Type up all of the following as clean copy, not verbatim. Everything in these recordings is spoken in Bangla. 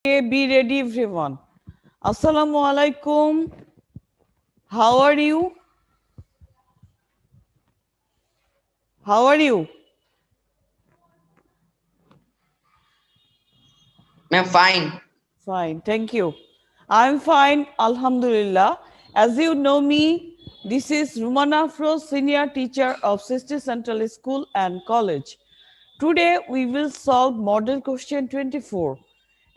Okay, be ready everyone. Assalamu alaikum. How are you? How are you? I'm fine. Fine, thank you. I'm fine, Alhamdulillah. As you know me, this is Rumana Afro, senior teacher of Sister Central School and College. Today we will solve model question 24.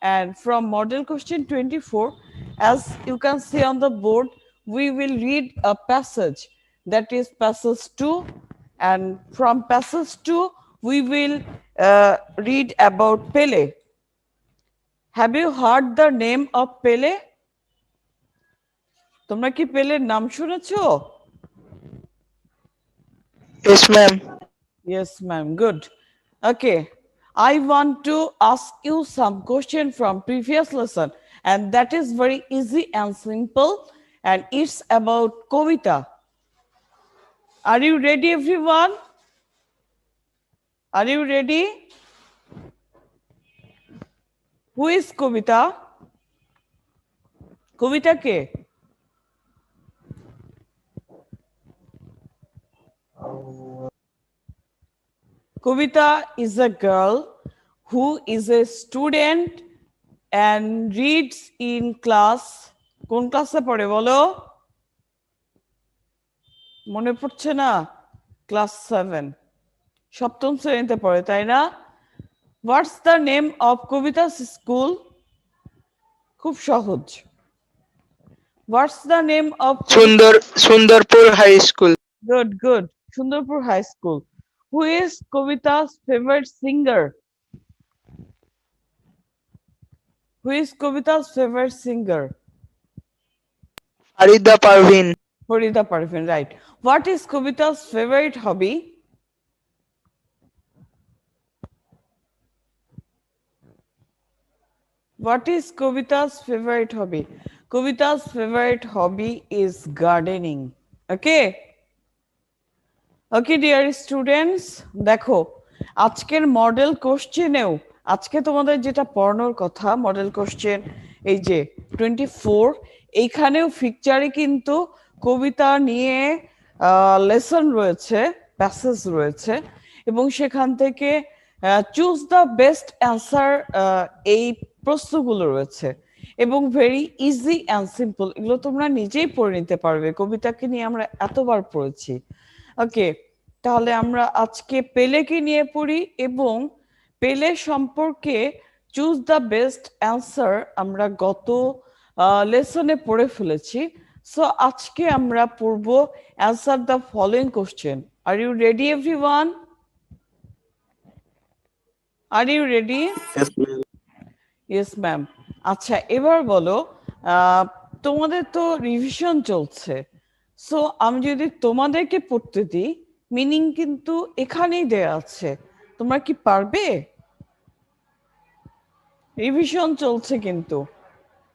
And from model question 24, as you can see on the board, we will read a passage, that is passage 2. And from passage 2, we will read about Pele. Have you heard the name of Pele? তোমরা কি পেলের নাম শুনেছো? Yes, ma'am. Yes, ma'am. Good. Okay. I want to ask you some question from previous lesson, and that is very easy and simple, and it's about Kavita. Are you ready, everyone? Are you ready? Who is Kavita? Kavita ke? Kavita is a girl who is a student and reads in class. কোন ক্লাসে পড়ে বলো? মনে পড়ছে না? ক্লাস 7, সপ্তম শ্রেণীতে পড়ে, তাই না? What's the name of Kabita's school? খুব সহজ। What's the name of Sundarpur High School. Good good, Sundarpur high school. Who is Kabita's favourite singer? Who is Kabita's favourite singer? Farida Parveen. Farida Parveen, right. What is Kavita's favorite hobby? What is Kavita's favorite hobby? Kavita's favorite hobby is gardening. Okay. Okay, dear students, দেখো আজকের মডেল কোশ্চেনেও আজকে তোমাদের যেটা পড়ানোর কথা মডেল কোশ্চেন এই যে 24, এইখানেও ফিকচারে কিন্তু কবিতা নিয়ে লেসন রয়েছে, প্যাসেজ রয়েছে, এবং সেখান থেকে চুজ দ্য বেস্ট অ্যান্সার এই প্রশ্নগুলো রয়েছে, এবং ভেরি ইজি অ্যান্ড সিম্পল। এগুলো তোমরা নিজেই পড়ে নিতে পারবে, কবিতাকে নিয়ে আমরা এতবার পড়েছি। ওকে, তাহলে আমরা আজকে পেলেকে নিয়ে পড়ি, এবং পেলে সম্পর্কে চুজ দ্য বেস্ট অ্যান্সার আমরা গত লেসনে পড়ে ফেলেছি। সো আজকে আমরা পড়ব answer the following question. Are you ready everyone? Are you ready? Yes ma'am. আচ্ছা, এবার বলো, তোমাদের তো রিভিশন চলছে, সো আমি যদি তোমাদেরকে পড়তে দিই, মিনিং কিন্তু এখানেই দেয়া আছে, তোমরা কি পারবে? রিভিশন চলছে কিন্তু,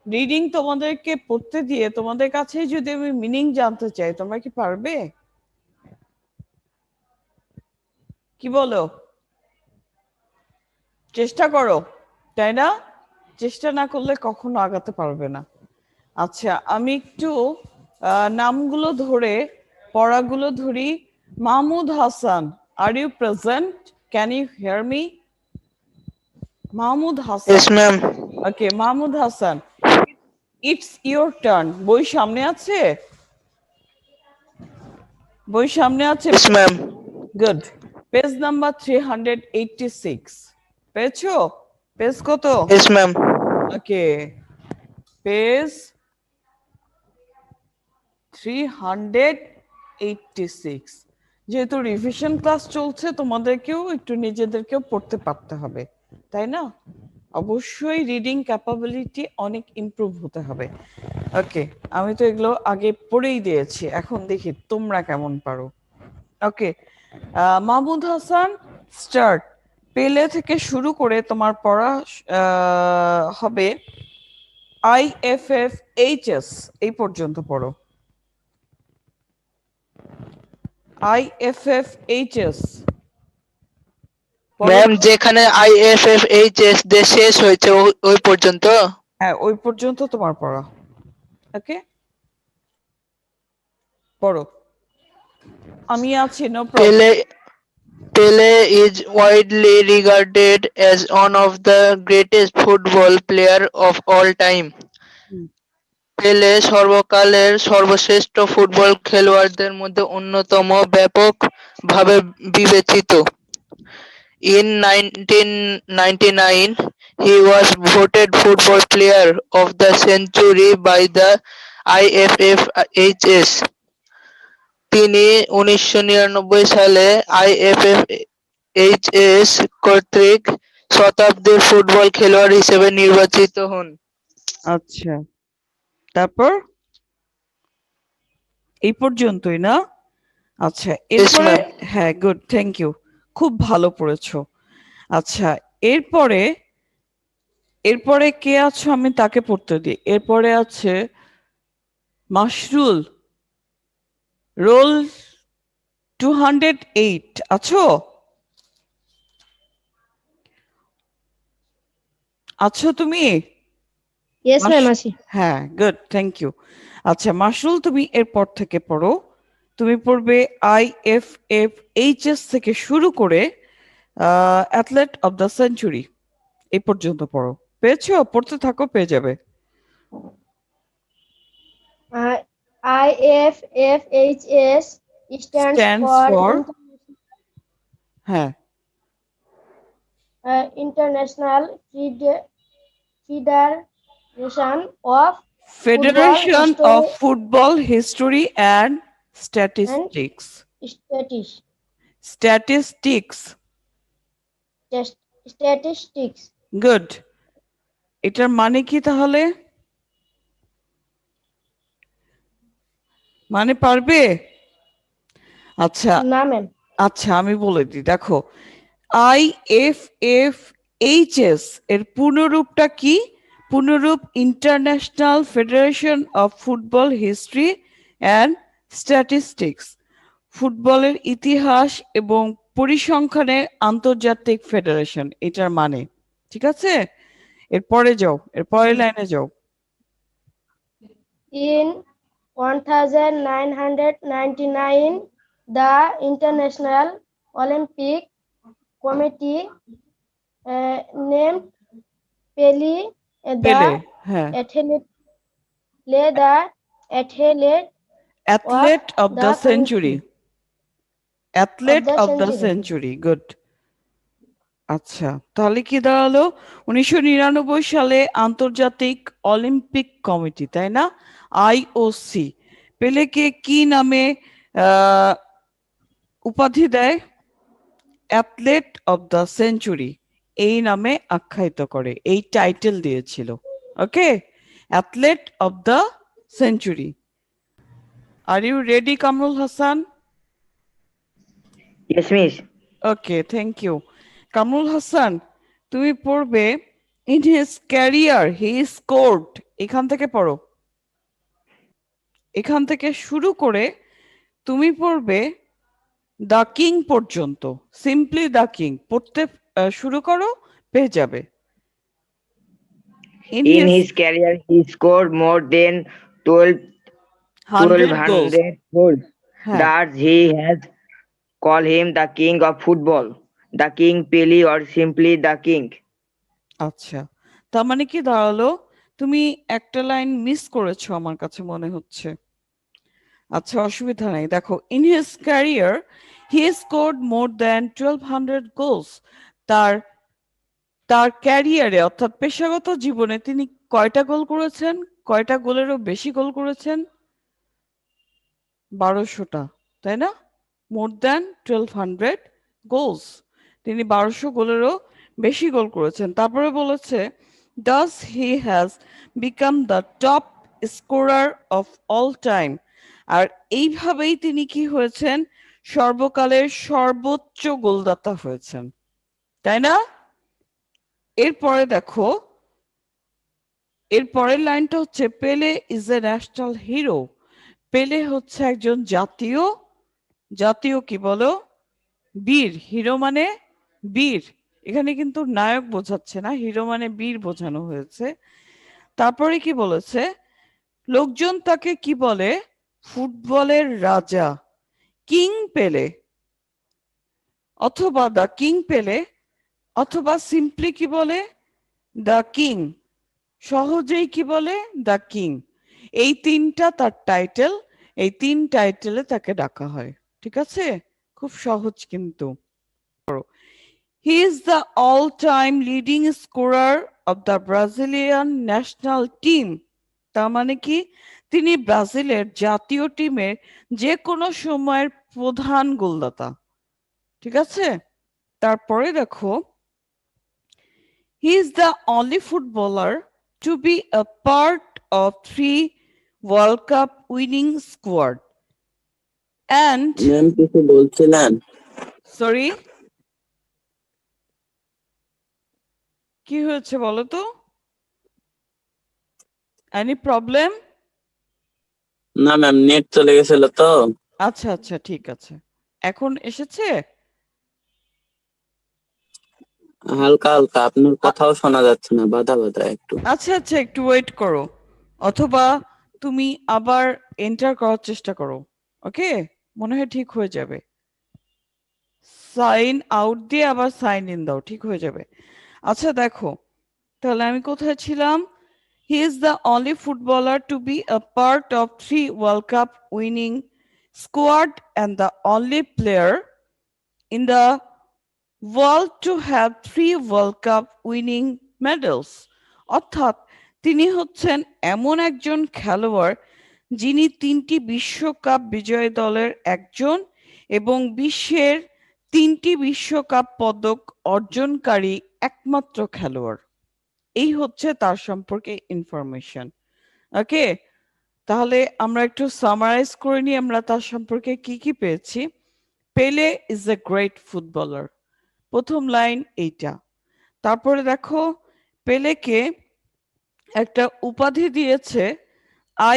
রিডিং তোমাদেরকে পড়তে দিয়ে তোমাদের কাছে যদি আমি মিনিং জানতে চাই, তোমরা কি পারবে? কি বলো? চেষ্টা করো, তাই না? চেষ্টা না করলে কখনো আগাতে পারবে না। আচ্ছা, আমি একটু নামগুলো ধরে পড়াগুলো ধরি। Mahmud Hasan, are you present? Can you hear me? Mahmud Hasan. Yes, ma'am. Okay, Mahmud Hasan, it's your turn. বই সামনে আছে? বই সামনে আছে? Yes, ma'am. Good. Page number 386 পেয়েছো? পেজ কত? Yes, ma'am. ওকে, পেজ 386। যেহেতু রিভিশন ক্লাস চলছে, তোমাদেরকেও একটু নিজেদেরকেও পড়তে পারতে হবে, তাই না? অবশ্যই রিডিং ক্যাপাবিলিটি অনেক ইমপ্রুভ হতে হবে। ওকে, আমি তো এগুলো আগে পড়েই দিয়েছি, এখন দেখি তোমরা কেমন পারো। ওকে, মাহমুদ হাসান, স্টার্ট। পেলে থেকে শুরু করে তোমার পড়া হবে IFFHS এই পর্যন্ত পড়ো। IFFHS। পড়ো ম্যাম তো। যেখানে IFFHS দিয়ে শেষ হয়েছে ওই পর্যন্ত। হ্যাঁ, ওই পর্যন্ত তোমার পড়া। ওকে, পড়ো। আমি আছি, নো প্রবলেম। পেলে Pele is widely regarded as one of the greatest football player of all time. পেলে সর্বকালের সর্বশ্রেষ্ঠ ফুটবল খেলোয়াড়দের মধ্যে অন্যতম, ব্যাপকভাবে বিবেচিত। In 1999, he was voted Football Player of the Century by the IFFHS. তিনি 1999 সালে IFFHS কর্তৃক শতাব্দীর ফুটবল খেলোয়াড় হিসেবে নির্বাচিত হন। আচ্ছা, তারপর এই পর্যন্তই না? আচ্ছা, Yes, এরপরে ma'am. হ্যাঁ, গুড, থ্যাংক ইউ, খুব ভালো পড়েছো। আচ্ছা, এরপরে এরপরে কে আছো আমি তাকে পড়তে দিই। এরপরে আছে মাশরুল, রোল 208 আছো? আছো তুমি? ইয়েস ম্যাম আছি। হ্যাঁ, গুড, থ্যাংক ইউ। আচ্ছা মাশরুল, তুমি এরপর থেকে পড়ো। তুমি পড়বে IFFHS থেকে শুরু করে অ্যাথলেট অফ দ্য সেঞ্চুরি এই পর্যন্ত পড়ো। পেয়েছো? পড়তে থাকো, পেয়ে যাবে। IFFHS stands Stands for for, হ্যাঁ, International Federation of federation Football of football history and statistics. Statistics, Statistics. Good. এটার মানে কি তাহলে? মানে পারবে? আচ্ছা না ম্যাম। আচ্ছা, আমি বলে দিই, দেখো IFFHS এর পূর্ণরূপটা কি? পূর্ণরূপ international federation of football history and statistics, ফুটবলের ইতিহাস এবং পরিসংখ্যানের আন্তর্জাতিক ফেডারেশন, এটার মানে। ঠিক আছে, এরপরে যাও, এরপরে লাইনে যাও। In 1999, the International Olympic Committee named Pele পেলে, the হ্যাঁ, athlete athlete of the the century, athlete the of the century. Century, good. আচ্ছা, তাহলে কি দাঁড়ালো? 1999 সালে আন্তর্জাতিক অলিম্পিক কমিটি, তাই না, IOC, পেলেকে কি নামে উপাধি দেয়? অ্যাথলেট অফ দ্য সেঞ্চুরি, এই নামে আখ্যায়িত করে, এই টাইটেল দিয়েছিল। Okay, athlete of the century. Are you ready Kamrul Hasan? Yes, miss. Okay, thank you. Kamrul Hasan, তুমি পড়বে in his career he scored, এখান থেকে পড়ো, এখান থেকে শুরু করে তুমি পড়বে দ্য কিং পর্যন্ত, সিম্পলি দ্য কিং পড়তে শুরু করো, পেয়ে যাবে। In In his his career, he scored more than 100 goals, 1200 goals. হ্যাঁ, Thus, he has called him the king of football, the king Pele, or simply the king. আচ্ছা, তার মানে কি দাঁড়ালো? তুমি একটা লাইন মিস করেছো আমার কাছে মনে হচ্ছে। আচ্ছা, অসুবিধা নাই, দেখো in his career he scored more than 1200 goals, তার তার ক্যারিয়ারে অর্থাৎ পেশাগত জীবনে তিনি কয়টা গোল করেছেন? কয়টা গোলেরও বেশি গোল করেছেন? 1200টা, তাই না? মোর দ্যান 1200 গোলস, তিনি 1200 গোলেরও বেশি গোল করেছেন। তারপরে বলেছে does he has become the top scorer of all time, আর এইভাবেই তিনি কি হয়েছেন? সর্বকালের সর্বোচ্চ গোলদাতা হয়েছেন, তাই না? এরপরে দেখো, এর পরের লাইনটা হচ্ছে পেলে ইজ এ ন্যাশনাল হিরো, পেলে হচ্ছে একজন জাতীয়, জাতীয় কি বলো? বীর। হিরো মানে বীর, এখানে কিন্তু নায়ক বোঝাচ্ছে না, হিরো মানে বীর বোঝানো হয়েছে। তারপরে কি বলেছে, লোকজন তাকে কি বলে, ফুটবলের রাজা, কিং পেলে, অথবা দ্য কিং পেলে, অথবা সিম্পলি কি বলে, দ্য কিং, সহজেই কি বলে, দ্য কিং। এই তিনটা তার টাইটেল, এই তিন টাইটেলে তাকে ডাকা হয়। ঠিক আছে, খুব সহজ কিন্তু। হি is the all time leading scorer of the Brazilian national team. তার মানে কি, তিনি ব্রাজিলের জাতীয় টিমের যে কোনো সময়ের প্রধান গোলদাতা। ঠিক আছে, তারপরে দেখো, he is the only footballer to be a part of 3 world cup winning squad and, ma'am কিছু বলছিলেন? সরি, কি হয়েছে বলো তো, এনি প্রবলেম? না ম্যাম, নেট চলে গেছিল তো। আচ্ছা আচ্ছা, ঠিক আছে, এখন এসেছে। হালকা হালকা আপনার কথাও শোনা যাচ্ছে না, বাধা বাধা একটু। আচ্ছা আচ্ছা, একটু ওয়েট করো, অথবা তুমি আবার এন্টার করার চেষ্টা করো। ওকে, মনে হয় ঠিক হয়ে যাবে। সাইন আউট দিয়ে আবার সাইন ইন দাও, ঠিক হয়ে যাবে। আচ্ছা দেখো, তাহলে আমি কোথায় ছিলাম, he is the only footballer to be a part of 3 world cup winning squad and the only player in the world to have 3 world cup winning medals. অর্থাৎ তিনি হচ্ছেন এমন একজন খেলোয়াড় যিনি 3টি বিশ্বকাপ বিজয়ী দলের একজন এবং বিশ্বের 3টি বিশ্বকাপ পদক অর্জনকারী একমাত্র খেলোয়াড়। এই হচ্ছে তার সম্পর্কে ইনফরমেশন। ওকে, তাহলে আমরা একটু সামারাইজ করে নিই আমরা তার সম্পর্কে কি কি পেয়েছি। পেলে ইজ এ গ্রেট ফুটবলার, প্রথম লাইন এইটা। তারপরে দেখো, পেলেকে একটা উপাধি দিয়েছে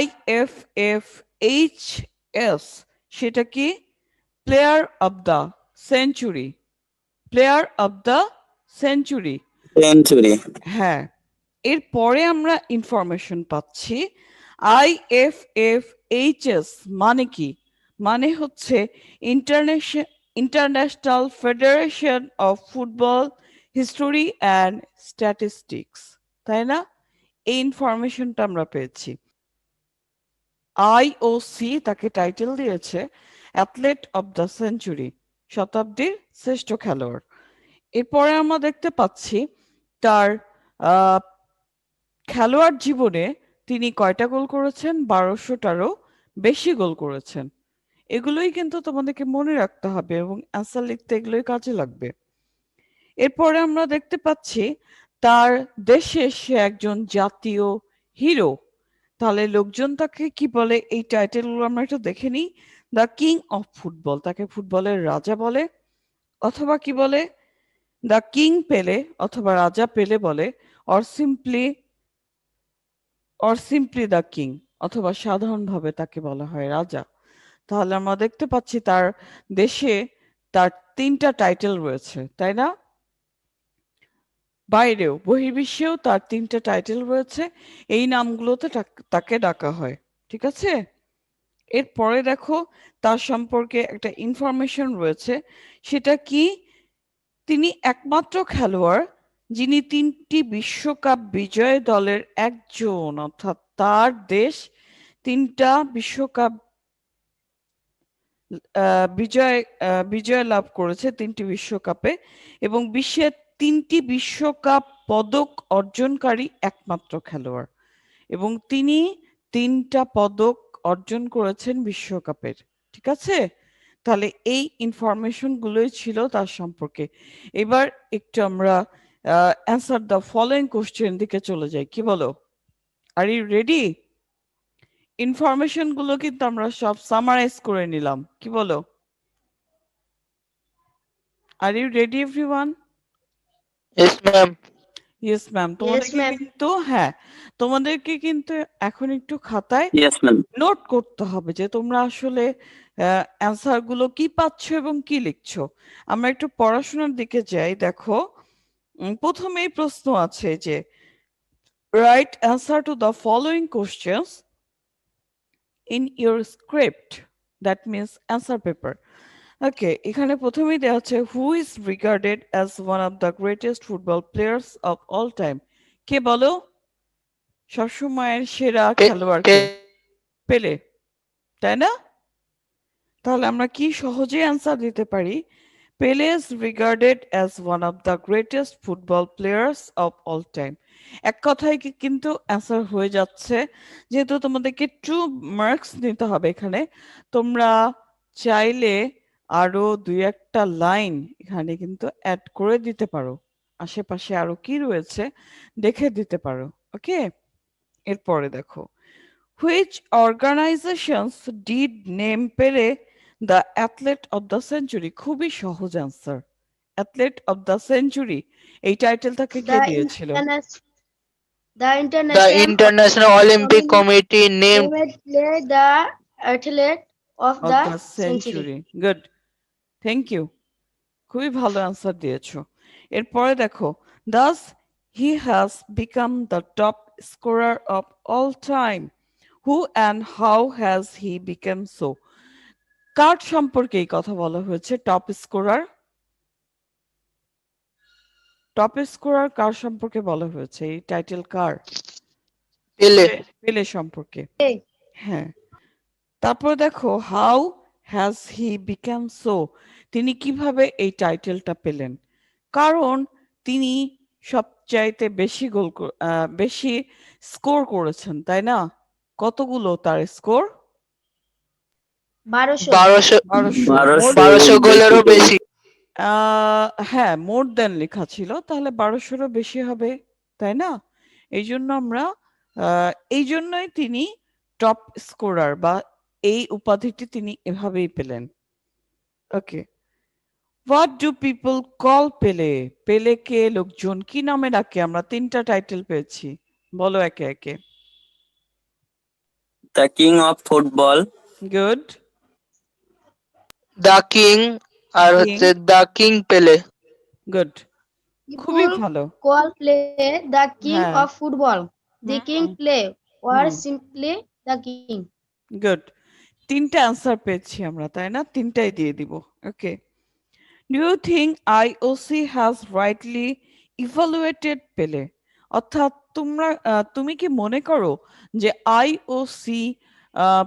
IFFHS, সেটা কি, player of the century, player of the century. Century. হ্যাঁ, এরপরে আমরা ইনফরমেশন পাচ্ছি IFFHS মানে কি, মানে হচ্ছে international federation of football history and statistics, তাই না? এই ইনফরমেশনটা আমরা পেয়েছি। IOC তাকে টাইটেল দিয়েছে অ্যাথলেট অব দ্য সেঞ্চুরি, শতাব্দীর শ্রেষ্ঠ খেলোয়াড়। এরপরে আমরা দেখতে পাচ্ছি তার খেলোয়াড় জীবনে তিনি কয়টা গোল করেছেন, 1200টারও বেশি গোল করেছেন। এগুলোই কিন্তু তোমাদেরকে মনে রাখতে হবে এবং অ্যান্সার লিখতে এগুলোই কাজে লাগবে। এরপরে আমরা দেখতে পাচ্ছি তার দেশে সে একজন জাতীয় হিরো। তাহলে লোকজন তাকে কি বলে, এই টাইটেলগুলো আমরা একটু দেখে নিই। দ্য কিং অফ ফুটবল, তাকে ফুটবলের রাজা বলে, অথবা কি বলে, দ্য কিং পেলে, অথবা রাজা পেলে বলে, অর সিম্পলি দ্য কিং, অথবা সাধারণভাবে তাকে বলা হয় রাজা। তাহলে আমরা দেখতে পাচ্ছি তার দেশে তার 3টা টাইটেল রয়েছে, তাই না? বাইরেও, বহির্বিশ্বেও তার 3টা টাইটেল রয়েছে, এই নামগুলোতে তাকে ডাকা হয়। ঠিক আছে, এরপরে দেখো তার সম্পর্কে একটা ইনফরমেশন রয়েছে, সেটা কি, তিনি একমাত্র খেলোয়াড় যিনি 3টি বিশ্বকাপ বিজয় দলের একজন, অর্থাৎ তার দেশ 3টা বিশ্বকাপ বিজয় লাভ করেছে 3টি বিশ্বকাপে, এবং বিশ্বের 3টি বিশ্বকাপ পদক অর্জনকারী একমাত্র খেলোয়াড়, এবং তিনি 3টা পদক অর্জন করেছেন বিশ্বকাপের। ঠিক আছে, তাহলে এই ইনফরমেশন গুলোই ছিল তার সম্পর্কে। এবার একটু আমরা অ্যান্সার দ্য ফলোইং কোশ্চেন দিকে চলে যাই, কি বলো? আর ইউ রেডি? ইনফরমেশন গুলো কিন্তু আমরা সব সামারাইজ করে নিলাম, কি বলো? Are you ready everyone? Yes, ma'am. Yes ma'am, তোমাদেরকে ma'am. কিন্তু হ্যাঁ, তোমাদেরকে কিন্তু এখন একটু খাতায় ইয়েস ম্যাম। নোট করতে হবে যে তোমরা আসলে অ্যান্সার গুলো কি পাচ্ছ এবং কি লিখছো। আমরা একটু পড়াশোনার দিকে যাই। দেখো, প্রথমেই প্রশ্ন আছে যে write answer to the following questions in your script, that means answer paper. Okay, এখানে প্রথমেই দেওয়া আছে who is regarded as one of the greatest football players of all time. কে বলো সবসময়ের সেরা খেলোয়াড় কে? পেলে, তাই না? তাহলে আমরা কি সহজে অ্যান্সার দিতে পারি, পেলে is regarded as one of the greatest football players of all time. এক কথায় কিন্তু অ্যান্সার হয়ে যাচ্ছে। যেহেতু তোমাদেরকে 2 মার্কস নিতে হবে এখানে, তোমরা চাইলে আরো 2-1টা লাইন এখানে কিন্তু অ্যাড করে দিতে পারো, আশেপাশে আরো কি রয়েছে দেখে দিতে পারো। ওকে, এরপরে দেখো, which organisations did name Pele the athlete of the century? খুবই সহজ answer, athlete of the century এই টাইটেলটাকে কে The দিয়েছিল? the The International International Olympic Committee named Olympic play the athlete of of the the century. Century. Good, thank you, খুবই ভালো অ্যান্সার দিয়েছো। এরপরে দেখো, দাস হি has become the top scorer of all time, who and how has he become so? কার সম্পর্কে এই কথা বলা হয়েছে? টপ স্কোরার, টপ স্কোরার কার সম্পর্কে বলা হয়েছে? এই টাইটেল কার? Pele. পেলে সম্পর্কে। Hey, হ্যাঁ, তারপর দেখো, how has he become so, তিনি কিভাবে এই টাইটেলটা পেলেন? কারণ তিনি সবচাইতে বেশি বেশি স্কোর করেছেন, তাই না? কতগুলো তার স্কোর? 1200. 1200 1200। 1200 গোলেরও বেশি। হ্যাঁ, মোর দেন লেখা ছিল, তাহলে 1200-রও বেশি হবে, তাই না? এই জন্য আমরা এই জন্যই তিনি টপ স্কোরার বা এই উপাধিটি তিনি এভাবেই পেলেন। ওকে, হোয়াট ডু পিপল কল পেলে? পেলেকে লোকজন কি নামে ডাকে? আমরা 3টা টাইটেল পেয়েছি, বলো একে একে। The king of football, good, the king আর হচ্ছে দ্য কিং পেলে। গুড, খুবই People ভালো। call play the king হ্যাঁ, of football. The king hmm, play or hmm, simply the king. Good, 3টা অ্যান্সার পেয়েছি আমরা, তাই না? 3টাই দিয়ে দিব। Okay, do you think IOC has rightly evaluated Pele? অর্থাৎ তুমি কি মনে করো যে আইওসি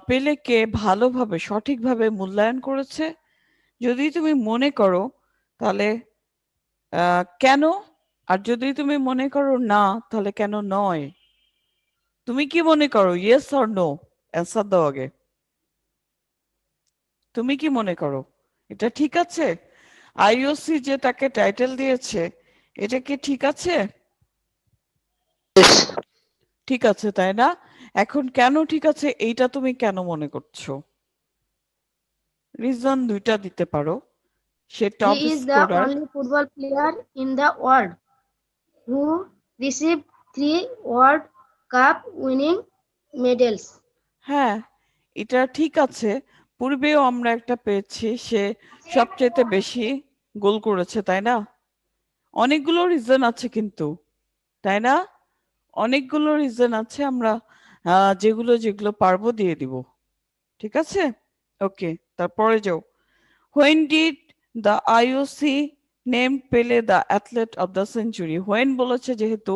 পেলেকে ভালোভাবে সঠিকভাবে মূল্যায়ন করেছে? যদি তুমি মনে করো তাহলে কেন? আর যদি তুমি মনে করো না, তাহলে কেন নয়? তুমি কি মনে করো? ইয়েস অর নো, অ্যান্সার দাও আগে। তুমি কি মনে করো এটা ঠিক আছে? আইওসি যে তাকে টাইটেল দিয়েছে, এটা কি ঠিক আছে? Yes. ঠিক আছে, তাই না? এখন কেন ঠিক আছে এইটা তুমি কেন মনে করছো? রিজন 2টা দিতে পারো। সে top He is the scorer. only football player in the world who received 3 World Cup winning medals. হ্যাঁ, এটা ঠিক আছে, পূর্বেও আমরা একটা পেয়েছি, সে সবচেয়ে বেশি গোল করেছে, তাই না? অনেকগুলো রিজন আছে কিন্তু, তাই না? অনেকগুলো রিজন আছে, আমরা যেগুলো যেগুলো পারবো দিয়ে দিব, ঠিক আছে? ওকে, তারপরে যাও, when did the IOC name Pele the athlete of the century? When বলেছে যেহেতু,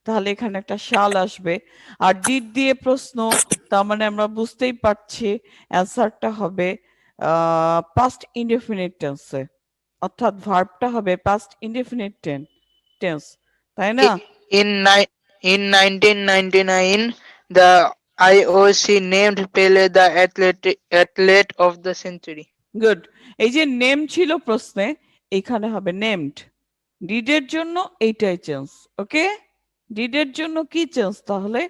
তাহলে এখানে একটা সাল আসবে। আর ডিড দিয়ে প্রশ্ন, তার মানে আমরা বুঝতেই পারছি অ্যান্সারটা হবে পাস্ট ইনডেফিনিট টেন্সে, অর্থাৎ ভার্বটা হবে পাস্ট ইনডেফিনিট টেন্স, তাই না? In, ni- in 1999, the IOC named Pele the athlete of the century. Good, এই যে নেম ছিল প্রশ্নে, এখানে হবে নেমড। ডিডের জন্য এইটাই চেঞ্জ। ওকে, ডিডের জন্য কি চেঞ্জ? তাহলে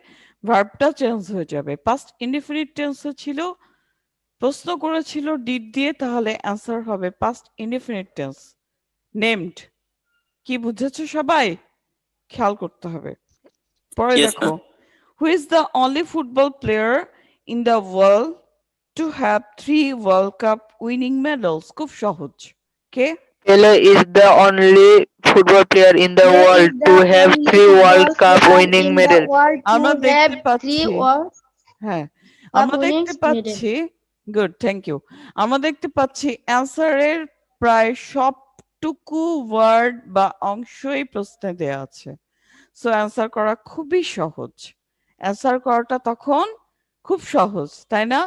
ভার্বটা চেঞ্জ হয়ে যাবে। পাস্ট ইনডিফিনিট টেন্সে ছিল, প্রশ্ন করেছিল ডিড দিয়ে, তাহলে অ্যান্সার হবে পাস্ট ইনডিফিনিট টেন্স, নেমড। কি বুঝেছো সবাই? খেয়াল করতে হবে। পরে Yes, দেখো, who is the only football player in the world to have 3 world cup winning medals? খুব সহজ। কে? Pele is the only football player in the Play world is to the have only 3 World football Cup player winning in the medals. world আমরা to দেখতে have পাচ্ছি, 3 World হ্যাঁ Cup আমরা winning দেখতে medals. পাচ্ছি, গুড, থ্যাংক ইউ। আমরা দেখতে পাচ্ছি অ্যান্সারের প্রায় সবটুকু ওয়ার্ড বা অংশই প্রশ্নে দেয়া আছে। সো অ্যান্সার করা খুবই সহজ। অ্যান্সার করাটা তখন খুব সহজ, তাই না?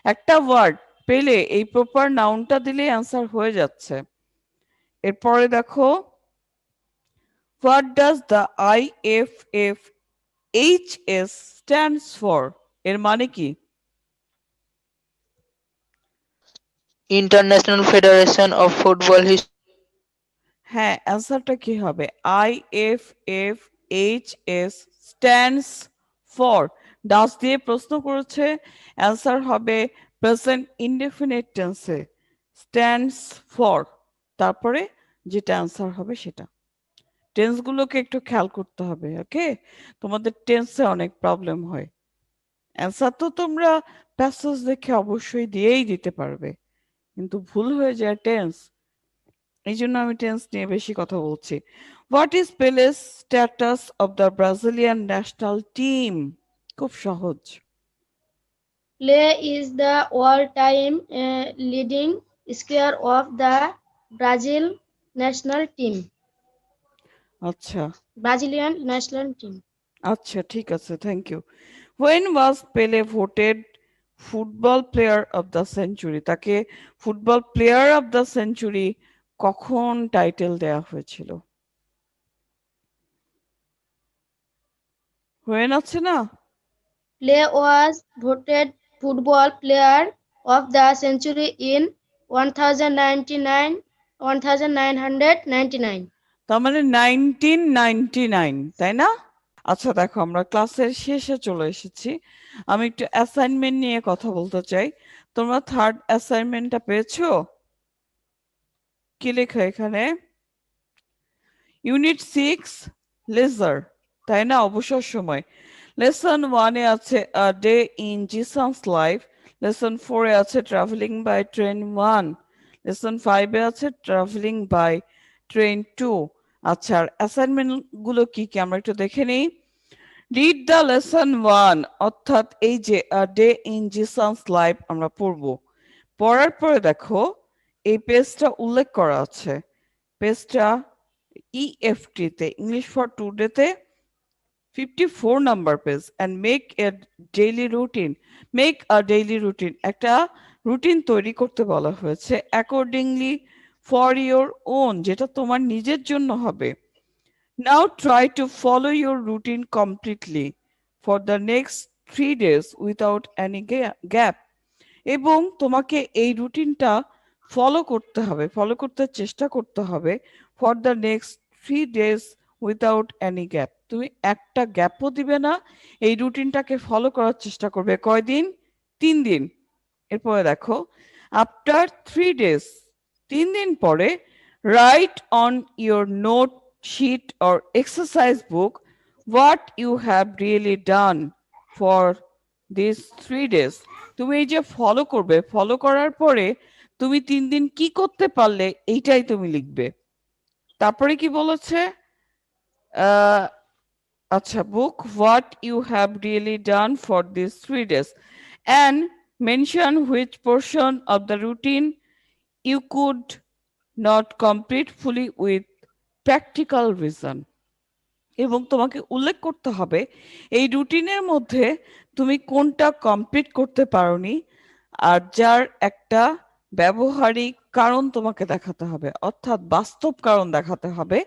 একটা ওয়ার্ড পেলে এই প্রপার নাউনটা দিলে অ্যান্সার হয়ে যাচ্ছে। এরপরে দেখো, what does the IFFHS stands for? এর মানে কি? International Federation of Football History. হ্যাঁ, অ্যান্সারটা কি হবে? IFFHS স্ট্যান্ডস ফর, ডাস দিয়ে প্রশ্ন করেছে, অ্যান্সার হবে প্রেজেন্ট ইনডেফিনিট টেন্সে স্ট্যান্ডস ফর, তারপরে যেটা অ্যান্সার হবে সেটা। টেন্সগুলোকে একটু খেয়াল করতে হবে, ওকে? তোমাদের টেন্সে অনেক প্রবলেম হয়। অ্যান্সার তো তোমরা প্যাসেজ দেখে অবশ্যই দিয়েই দিতে পারবে, কিন্তু ভুল হয়ে যায় টেন্স। এই জন্য আমি টেন্স নিয়ে বেশি কথা বলছি। What is Pele's status of the Brazilian national team? খুব সহজ। Play is the all-time leading scorer of the Brazil national team. আচ্ছা Brazilian national team. আচ্ছা, ঠিক আছে, thank you. When was Pele voted football player of the century? তাকে football player of the century কখন টাইটেল দেয়া হয়েছিল? হোয়েন আছে না? Play was voted football player of the century in 1999. তার মানে 1999, তাই না? আচ্ছা দেখো, আমরা ক্লাসের শেষে চলে এসেছি। আমি একটু অ্যাসাইনমেন্ট নিয়ে কথা বলতে চাই। তোমরা থার্ড অ্যাসাইনমেন্টটা পেয়েছো? কি লেখা এখানে? ইউনিট 6 লেজার, তাই না? অবসর সময়। লেসন 1 এ আছে a day in Jesus life, lesson 4 এ আছে ট্রাভেলিং বাই ট্রেন 1, লেসন 5 এ আছে ট্রাভেলিং বাই ট্রেন 2। আচ্ছা, আর অ্যাসাইনমেন্ট গুলো কি কি আমরা একটু দেখে নিই। রিড দ্য লেসন 1, অর্থাৎ এই যে a day in Jesus life আমরা পড়বো। পড়ার পরে দেখো এই পেজটা উল্লেখ করা আছে, পেজটা EFT তে, ইংলিশ ফর টুডে তে 54 number page. And make a daily routine, make a daily routine, একটা রুটিন তৈরি করতে বলা হয়েছে অ্যাকর্ডিংলি ফর ইওর ওন, যেটা তোমার নিজের জন্য হবে। Now try to follow your routine completely for the next 3 days without any gap. এবং তোমাকে এই রুটিনটা ফলো করতে হবে, ফলো করতে চেষ্টা করতে হবে for the next 3 days without any gap. তুমি একটা গ্যাপও দিবে না, এই রুটিনটাকে ফলো করার চেষ্টা করবে। কয়দিন? 3 দিন। এরপরে দেখো, আফটার 3 days, 3 দিন পরে, write on your note sheet or exercise book what you have really done for this 3 days। তুমি এই যে ফলো করবে, ফলো করার পরে তুমি 3 দিন কি করতে পারলে এইটাই তুমি লিখবে। তারপরে কি বলেছে? আচ্ছা, book what you have really done for this 3 days and mention which portion of the routine you could not complete fully with practical reason। এবং তোমাকে উল্লেখ করতে হবে এই রুটিনের মধ্যে তুমি কোনটা কমপ্লিট করতে পারোনি, আর যার একটা ব্যবহারিক কারণ তোমাকে দেখাতে হবে, অর্থাৎ বাস্তব কারণ দেখাতে হবে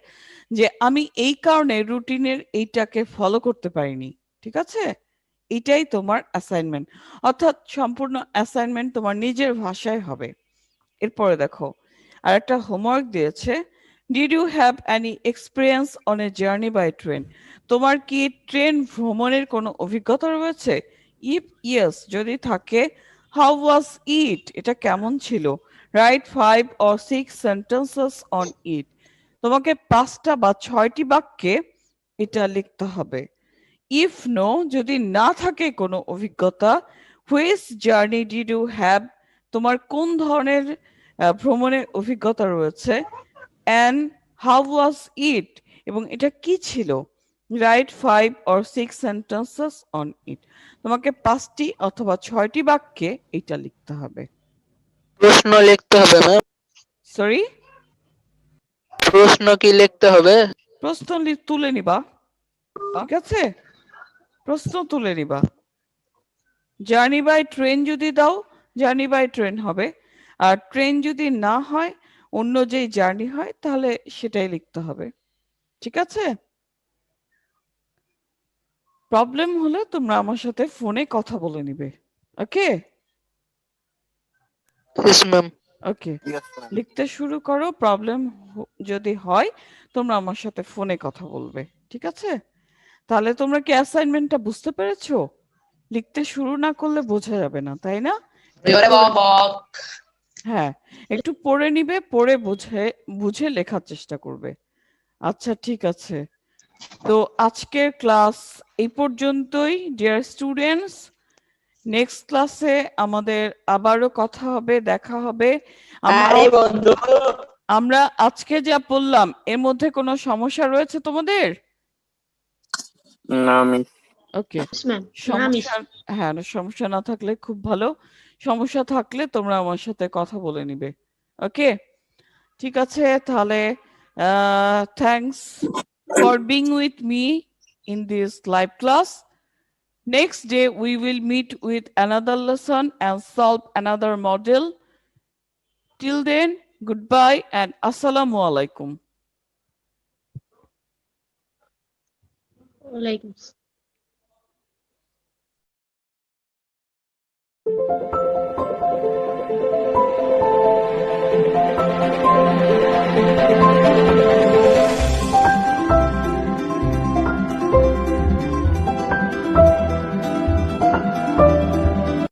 যে আমি এই কারণে রুটিনের এইটাকে ফলো করতে পারিনি। ঠিক আছে? এটাই তোমার অ্যাসাইনমেন্ট, অর্থাৎ সম্পূর্ণ অ্যাসাইনমেন্ট তোমার নিজের ভাষায় হবে। এরপরে দেখো, আর একটা হোমওয়ার্ক দিয়েছে, did you have any experience on a journey by train? তোমার কি ট্রেন ভ্রমণের কোনো অভিজ্ঞতা রয়েছে? ইফ ইয়েস, যদি থাকে, হাউ ওয়াজ ইট? এটা কেমন ছিল? Right 5 or 6 sentences on it. তোমাকে 5টা বা 6টি বাক্যে এটা লিখতে হবে। ইফ নো, যদি না থাকে কোনো অভিজ্ঞতা, which journey did you have, তোমার কোন ধরনের ভ্রমণের অভিজ্ঞতা রয়েছে, অ্যান্ড হাউ ওয়াজ ইট, এবং এটা কি ছিল, right 5 or 6 sentences on it, তোমাকে 5টি অথবা 6টি বাক্যে এটা লিখতে হবে। প্রশ্ন লিখতে হবে ম্যাম? সরি, প্রশ্ন কি লিখতে হবে? প্রশ্ন তুলে নিবা, ঠিক আছে, প্রশ্ন তুলে নিবা। জার্নি বাই ট্রেন যদি দাও, জার্নি বাই ট্রেন হবে, আর ট্রেন যদি না হয়, অন্য যেই জার্নি হয়, তাহলে সেটাই লিখতে হবে। ঠিক আছে, প্রবলেম হলে তোমরা আমার সাথে ফোনে কথা বলে নিবে। ওকে Yes, ম্যাম। ওকে, লিখতে শুরু করো। প্রবলেম যদি হয়, তোমরা আমার সাথে ফোনে কথা বলবে। ঠিক আছে, তাহলে তোমরা কি অ্যাসাইনমেন্টটা বুঝতে পেরেছো? লিখতে শুরু না করলে বোঝা যাবে না, তাই না? হ্যাঁ, একটু পড়ে নিবে, পড়ে বুঝে বুঝে লেখার চেষ্টা করবে। আচ্ছা, ঠিক আছে। তো আজকের ক্লাস এই পর্যন্তই ডিয়ার স্টুডেন্টস। নেক্সট ক্লাসে আমাদের আবারও কথা হবে, দেখা হবে। আমরা আজকে যা পড়লাম, এর মধ্যে কোনো সমস্যা রয়েছে তোমাদের? না মিস। ওকে, Yes, ma'am. সমস্যা, হ্যাঁ, সমস্যা না থাকলে খুব ভালো। সমস্যা থাকলে তোমরা আমার সাথে কথা বলে নিবে। ওকে, ঠিক আছে, তাহলে thanks for being with me in this live class. Next day we will meet with another lesson and solve another model. Till then, goodbye and assalamu alaikum. Like